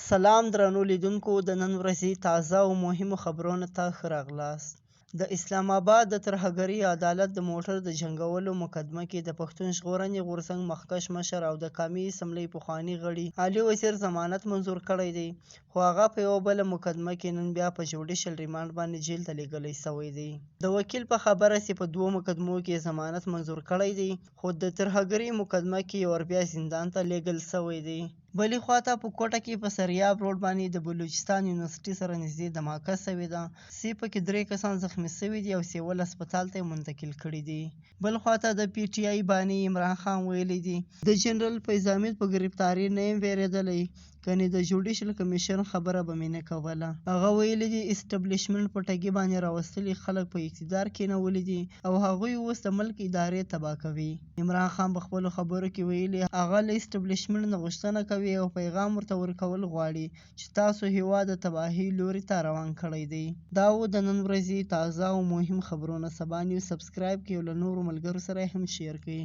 سلام درنو لیدونکو، د نن ورځې تازه او مهمو خبرونو ته ښه راغلاست. د اسلام آباد د ترهګرۍ عدالت د موټر د جنګولو مقدمه کې د پښتون ژغورنې غورځنګ مخکښ مشر او د قامي اسمبلۍ پخواني غړي علي وزیر ضمانت منظور کړی دی، خو هغه په یوه بله مقدمه کې نن بیا په جوډیشل ریمانډ باندې جیل ته لیږلی سوی دی. د وکیل په خبره چې په دوو مقدمو کې ضمانت منظور کړی دی، خو د ترهګرۍ مقدمه کې ور بیا زندان ته لیږل سوی دی. بلې خواته په کوټه کې په سریاب روډ باندې د بلوچستان یونیورسټي سره نږدې دماکه سوې ده، چې پکې 3 کسان زخمي سوي دي او سیول هسپتال ته یې منتقل کړي دي. بل خواته د پي ټي آی باني عمران خان ویلي دي د جنرال فیض حمید په ګرفتاري نه یم ویرېدلی، کنې د جوډیشل کمیشن خبره به مې نه کوله. هغه ویلي دي اسټبلیشمنټ په ټګۍ باندې راوستلي خلک په اقتدار کېنولي دي او هغوی اوس د ملک ادارې تباه کوي. عمران خان په خپلو خبرو کې ویلي هغه له اسټبلیشمنټ نه غوښتنه کوي او پیغام ورته ورکول غواړي چې تاسو هېواد د تباهۍ لوري ته روان کړی دی. دا و د نن ورځې تازه او مهم خبرونه. سبا نیوز سبسکرایب کړئ او له نورو ملګرو سره یې هم شیر کړئ.